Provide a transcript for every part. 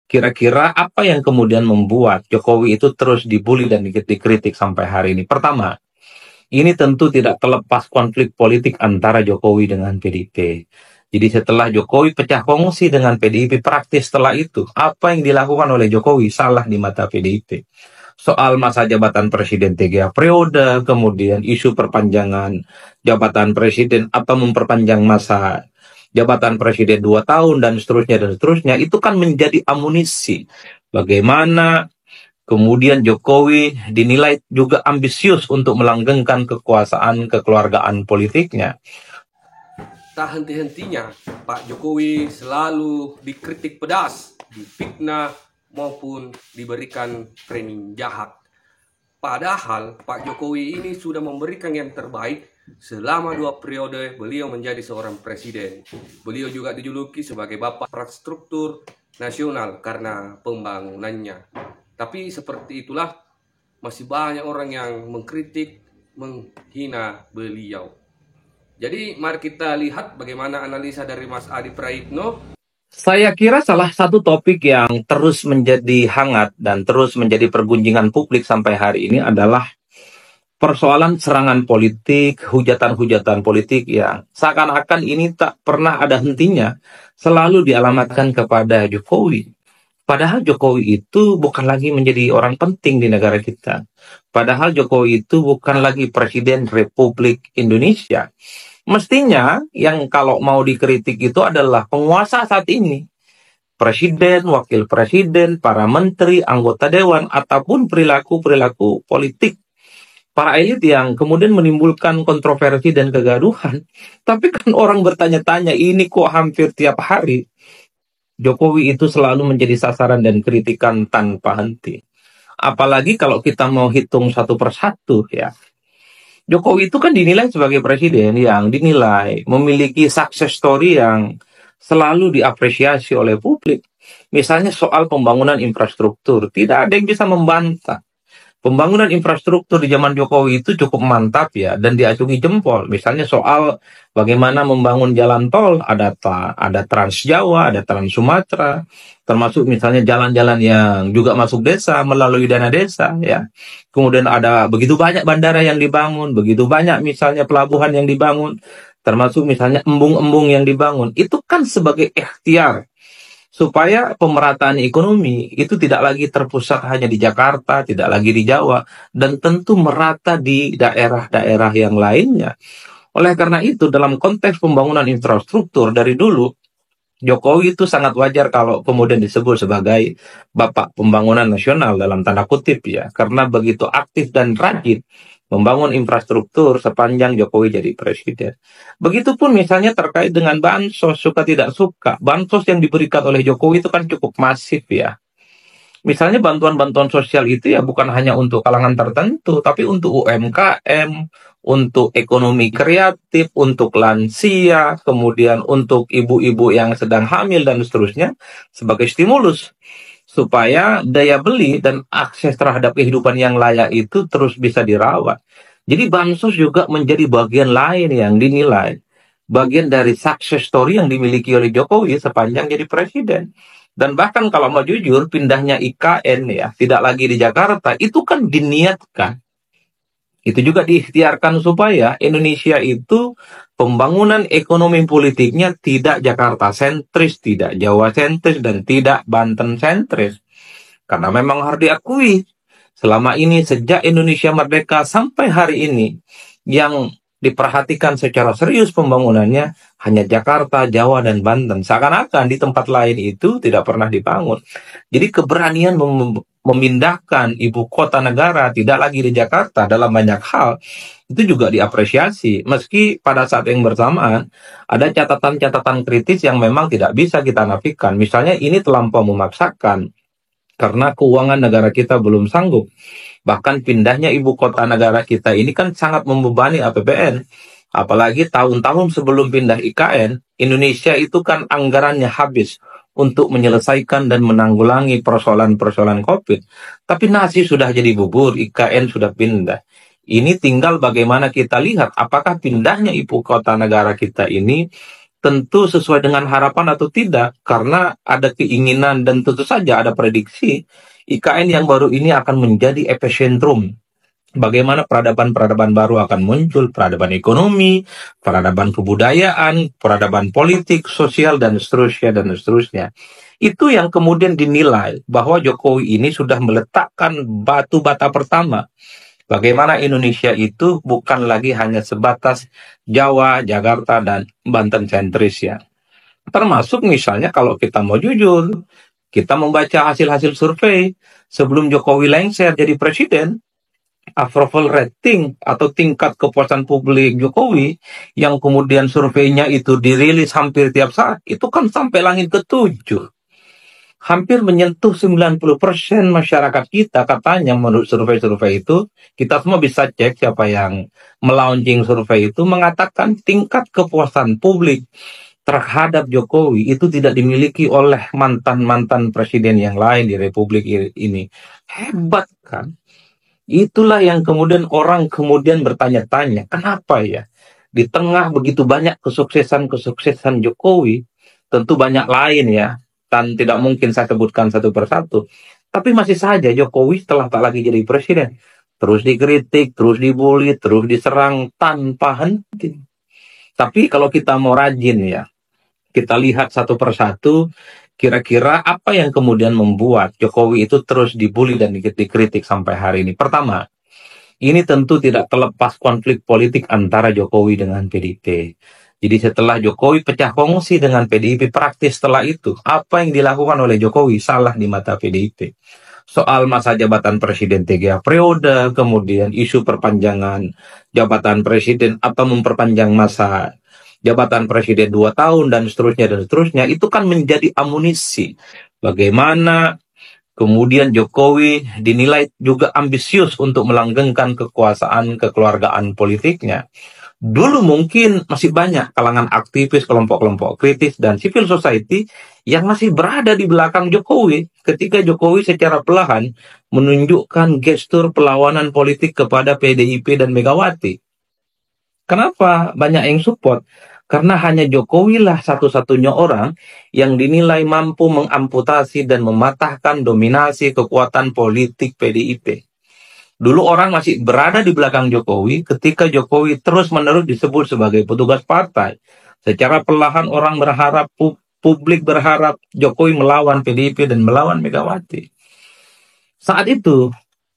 Kira-kira apa yang kemudian membuat Jokowi itu terus dibully dan dikritik sampai hari ini? Pertama, ini tentu tidak terlepas konflik politik antara Jokowi dengan PDIP. Jadi setelah Jokowi pecah kongsi dengan PDIP, praktis setelah itu, apa yang dilakukan oleh Jokowi salah di mata PDIP. Soal masa jabatan presiden 3 periode, kemudian isu perpanjangan jabatan presiden atau memperpanjang masa jabatan presiden 2 tahun dan seterusnya, itu kan menjadi amunisi. Bagaimana kemudian Jokowi dinilai juga ambisius untuk melanggengkan kekuasaan kekeluargaan politiknya. Tak henti-hentinya, Pak Jokowi selalu dikritik pedas, difitnah, maupun diberikan framing jahat. Padahal Pak Jokowi ini sudah memberikan yang terbaik selama 2 periode beliau menjadi seorang presiden. Beliau juga dijuluki sebagai Bapak Infrastruktur Nasional karena pembangunannya. Tapi seperti itulah, masih banyak orang yang mengkritik, menghina beliau. Jadi mari kita lihat bagaimana analisa dari Mas Adi Praitno. Saya kira salah satu topik yang terus menjadi hangat dan terus menjadi pergunjingan publik sampai hari ini adalah persoalan serangan politik, hujatan-hujatan politik yang seakan-akan ini tak pernah ada hentinya, selalu dialamatkan kepada Jokowi. Padahal Jokowi itu bukan lagi menjadi orang penting di negara kita. Padahal Jokowi itu bukan lagi Presiden Republik Indonesia. Mestinya yang kalau mau dikritik itu adalah penguasa saat ini. Presiden, wakil presiden, para menteri, anggota dewan, ataupun perilaku-perilaku politik. Para elit yang kemudian menimbulkan kontroversi dan kegaduhan. Tapi kan orang bertanya-tanya, ini kok hampir tiap hari Jokowi itu selalu menjadi sasaran dan kritikan tanpa henti. Apalagi kalau kita mau hitung satu persatu ya. Jokowi itu kan dinilai sebagai presiden yang dinilai memiliki success story yang selalu diapresiasi oleh publik. Misalnya soal pembangunan infrastruktur, tidak ada yang bisa membantah. Pembangunan infrastruktur di zaman Jokowi itu cukup mantap ya, dan diacungi jempol. Misalnya soal bagaimana membangun jalan tol, ada Trans Jawa, ada Trans Sumatera, termasuk misalnya jalan-jalan yang juga masuk desa melalui dana desa ya. Kemudian ada begitu banyak bandara yang dibangun, begitu banyak misalnya pelabuhan yang dibangun, termasuk misalnya embung-embung yang dibangun. Itu kan sebagai ikhtiar supaya pemerataan ekonomi itu tidak lagi terpusat hanya di Jakarta, tidak lagi di Jawa, dan tentu merata di daerah-daerah yang lainnya. Oleh karena itu, dalam konteks pembangunan infrastruktur dari dulu, Jokowi itu sangat wajar kalau kemudian disebut sebagai Bapak Pembangunan Nasional dalam tanda kutip ya, karena begitu aktif dan rajin membangun infrastruktur sepanjang Jokowi jadi presiden. Begitupun misalnya terkait dengan bansos, suka tidak suka. Bansos yang diberikan oleh Jokowi itu kan cukup masif ya. Misalnya bantuan-bantuan sosial itu ya bukan hanya untuk kalangan tertentu, tapi untuk UMKM, untuk ekonomi kreatif, untuk lansia, kemudian untuk ibu-ibu yang sedang hamil dan seterusnya, sebagai stimulus supaya daya beli dan akses terhadap kehidupan yang layak itu terus bisa dirawat. Jadi bansos juga menjadi bagian lain yang dinilai bagian dari success story yang dimiliki oleh Jokowi sepanjang jadi presiden. Dan bahkan kalau mau jujur, pindahnya IKN ya, tidak lagi di Jakarta, itu kan diniatkan. Itu juga diikhtiarkan supaya Indonesia itu pembangunan ekonomi politiknya tidak Jakarta sentris, tidak Jawa sentris, dan tidak Banten sentris. Karena memang harus diakui, selama ini sejak Indonesia merdeka sampai hari ini, yang diperhatikan secara serius pembangunannya hanya Jakarta, Jawa, dan Banten. Seakan-akan di tempat lain itu tidak pernah dibangun. Jadi keberanian memindahkan ibu kota negara tidak lagi di Jakarta dalam banyak hal itu juga diapresiasi. Meski pada saat yang bersamaan ada catatan-catatan kritis yang memang tidak bisa kita nafikan. Misalnya ini terlampau memaksakan karena keuangan negara kita belum sanggup. Bahkan pindahnya ibu kota negara kita ini kan sangat membebani APBN. Apalagi tahun-tahun sebelum pindah IKN, Indonesia itu kan anggarannya habis untuk menyelesaikan dan menanggulangi persoalan-persoalan COVID. Tapi nasi sudah jadi bubur, IKN sudah pindah. Ini tinggal bagaimana kita lihat apakah pindahnya ibu kota negara kita ini tentu sesuai dengan harapan atau tidak, karena ada keinginan dan tentu saja ada prediksi IKN yang baru ini akan menjadi epicentrum. Bagaimana peradaban-peradaban baru akan muncul, peradaban ekonomi, peradaban kebudayaan, peradaban politik, sosial, dan seterusnya, dan seterusnya. Itu yang kemudian dinilai bahwa Jokowi ini sudah meletakkan batu bata pertama. Bagaimana Indonesia itu bukan lagi hanya sebatas Jawa, Jakarta, dan Banten sentris ya. Termasuk misalnya kalau kita mau jujur, kita membaca hasil-hasil survei sebelum Jokowi lengser jadi presiden, approval rating atau tingkat kepuasan publik Jokowi yang kemudian surveinya itu dirilis hampir tiap saat, itu kan sampai langit ketujuh. Hampir menyentuh 90% masyarakat kita katanya menurut survei-survei itu. Kita semua bisa cek siapa yang melaunching survei itu, mengatakan tingkat kepuasan publik terhadap Jokowi itu tidak dimiliki oleh mantan-mantan presiden yang lain di Republik ini. Hebat kan? Itulah yang kemudian orang kemudian bertanya-tanya, kenapa ya? Di tengah begitu banyak kesuksesan-kesuksesan Jokowi, tentu banyak lain ya, dan tidak mungkin saya sebutkan satu persatu. Tapi masih saja Jokowi setelah tak lagi jadi presiden, terus dikritik, terus dibully, terus diserang tanpa henti. Tapi kalau kita mau rajin ya, kita lihat satu persatu, kira-kira apa yang kemudian membuat Jokowi itu terus dibully dan dikritik sampai hari ini. Pertama, ini tentu tidak terlepas konflik politik antara Jokowi dengan PDIP. Jadi setelah Jokowi pecah kongsi dengan PDIP, praktis setelah itu, apa yang dilakukan oleh Jokowi salah di mata PDIP. Soal masa jabatan presiden 3 periode, kemudian isu perpanjangan jabatan presiden atau memperpanjang masa jabatan presiden 2 tahun dan seterusnya, itu kan menjadi amunisi. Bagaimana kemudian Jokowi dinilai juga ambisius untuk melanggengkan kekuasaan kekeluargaan politiknya. Dulu mungkin masih banyak kalangan aktivis, kelompok-kelompok kritis, dan civil society yang masih berada di belakang Jokowi ketika Jokowi secara perlahan menunjukkan gestur perlawanan politik kepada PDIP dan Megawati. Kenapa banyak yang support? Karena hanya Jokowi lah satu-satunya orang yang dinilai mampu mengamputasi dan mematahkan dominasi kekuatan politik PDIP. Dulu orang masih berada di belakang Jokowi ketika Jokowi terus-menerus disebut sebagai petugas partai. Secara perlahan orang berharap, publik berharap Jokowi melawan PDIP dan melawan Megawati. Saat itu,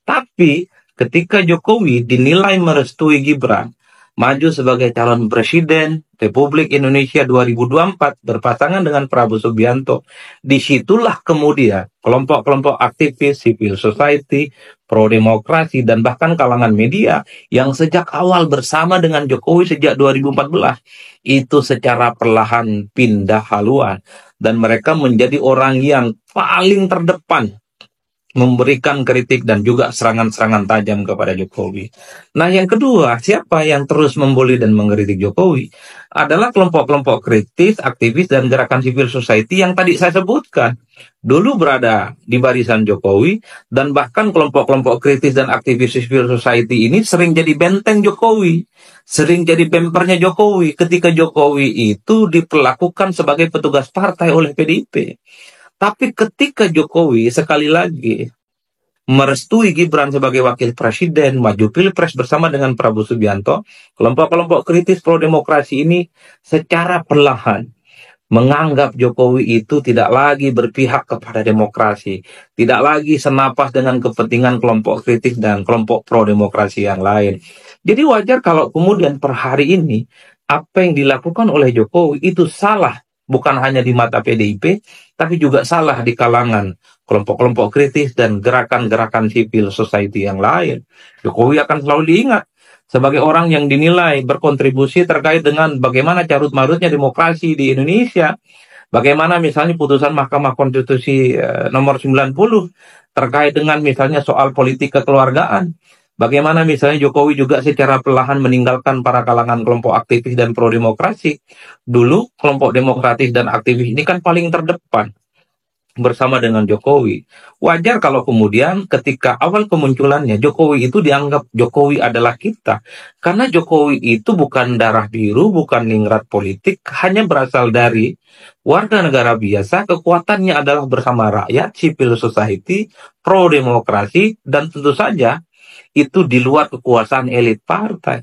tapi ketika Jokowi dinilai merestui Gibran maju sebagai calon presiden Republik Indonesia 2024 berpasangan dengan Prabowo Subianto, disitulah kemudian kelompok-kelompok aktivis, civil society, pro-demokrasi, dan bahkan kalangan media yang sejak awal bersama dengan Jokowi sejak 2014, itu secara perlahan pindah haluan. Dan mereka menjadi orang yang paling terdepan memberikan kritik dan juga serangan-serangan tajam kepada Jokowi. Nah, yang kedua, siapa yang terus membuli dan mengkritik Jokowi adalah kelompok-kelompok kritis, aktivis, dan gerakan civil society yang tadi saya sebutkan. Dulu berada di barisan Jokowi, dan bahkan kelompok-kelompok kritis dan aktivis civil society ini sering jadi benteng Jokowi, sering jadi bempernya Jokowi ketika Jokowi itu diperlakukan sebagai petugas partai oleh PDIP. Tapi ketika Jokowi sekali lagi merestui Gibran sebagai wakil presiden, maju pilpres bersama dengan Prabowo Subianto, kelompok-kelompok kritis pro-demokrasi ini secara perlahan menganggap Jokowi itu tidak lagi berpihak kepada demokrasi, tidak lagi senapas dengan kepentingan kelompok kritis dan kelompok pro-demokrasi yang lain. Jadi wajar kalau kemudian per hari ini, apa yang dilakukan oleh Jokowi itu salah. Bukan hanya di mata PDIP, tapi juga salah di kalangan kelompok-kelompok kritis dan gerakan-gerakan civil society yang lain. Jokowi akan selalu diingat sebagai orang yang dinilai berkontribusi terkait dengan bagaimana carut-marutnya demokrasi di Indonesia. Bagaimana misalnya putusan Mahkamah Konstitusi nomor 90 terkait dengan misalnya soal politik kekeluargaan. Bagaimana misalnya Jokowi juga secara perlahan meninggalkan para kalangan kelompok aktivis dan pro-demokrasi. Dulu kelompok demokratis dan aktivis ini kan paling terdepan. bersama dengan Jokowi. Wajar kalau kemudian ketika awal kemunculannya Jokowi itu dianggap Jokowi adalah kita. Karena Jokowi itu bukan darah biru, bukan ningrat politik, hanya berasal dari warga negara biasa, kekuatannya adalah bersama rakyat, civil society, pro demokrasi, dan tentu saja itu di luar kekuasaan elit partai.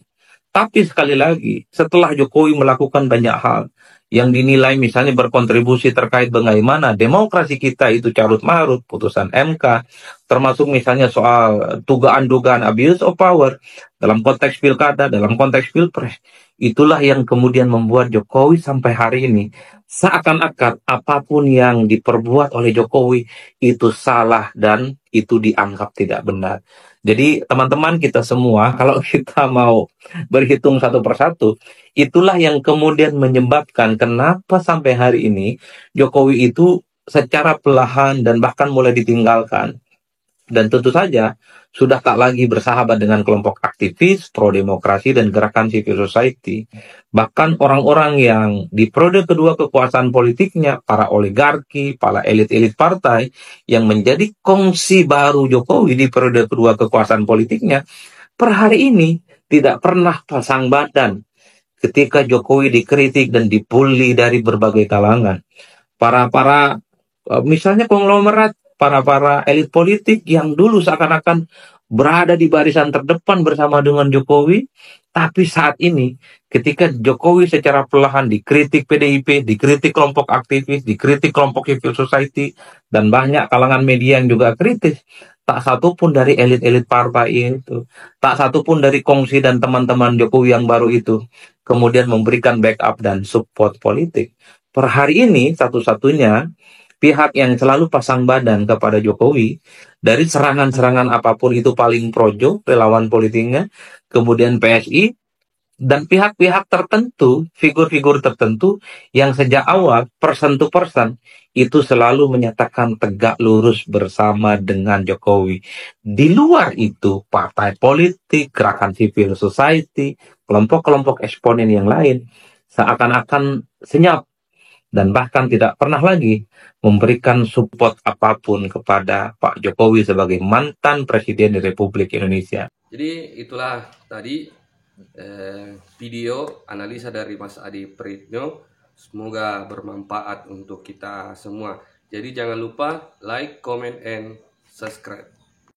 Tapi sekali lagi, setelah Jokowi melakukan banyak hal yang dinilai misalnya berkontribusi terkait bagaimana demokrasi kita itu carut marut, putusan MK, termasuk misalnya soal dugaan-dugaan abuse of power dalam konteks pilkada, dalam konteks pilpres, itulah yang kemudian membuat Jokowi sampai hari ini seakan-akan apapun yang diperbuat oleh Jokowi itu salah dan itu dianggap tidak benar. Jadi teman-teman kita semua, kalau kita mau berhitung satu persatu, itulah yang kemudian menyebabkan kenapa sampai hari ini Jokowi itu secara perlahan dan bahkan mulai ditinggalkan. Dan tentu saja sudah tak lagi bersahabat dengan kelompok aktivis, pro-demokrasi, dan gerakan civil society. Bahkan orang-orang yang di periode kedua kekuasaan politiknya, para oligarki, para elit-elit partai, yang menjadi kongsi baru Jokowi di periode kedua kekuasaan politiknya, per hari ini tidak pernah pasang badan ketika Jokowi dikritik dan dibully dari berbagai kalangan. Para misalnya konglomerat, para elit politik yang dulu seakan-akan berada di barisan terdepan bersama dengan Jokowi, tapi saat ini ketika Jokowi secara perlahan dikritik PDIP, dikritik kelompok aktivis, dikritik kelompok civil society, dan banyak kalangan media yang juga kritis, tak satu pun dari elit-elit partai itu, tak satu pun dari kongsi dan teman-teman Jokowi yang baru itu kemudian memberikan backup dan support politik. Per hari ini satu-satunya pihak yang selalu pasang badan kepada Jokowi dari serangan-serangan apapun itu paling projo relawan politiknya, kemudian PSI, dan pihak-pihak tertentu, figur-figur tertentu yang sejak awal person to person itu selalu menyatakan tegak lurus bersama dengan Jokowi. Di luar itu, partai politik, gerakan civil society, kelompok-kelompok eksponen yang lain seakan-akan senyap dan bahkan tidak pernah lagi memberikan support apapun kepada Pak Jokowi sebagai mantan Presiden Republik Indonesia. Jadi itulah tadi video analisa dari Mas Adi Pritno. Semoga bermanfaat untuk kita semua. Jadi jangan lupa like, comment, and subscribe.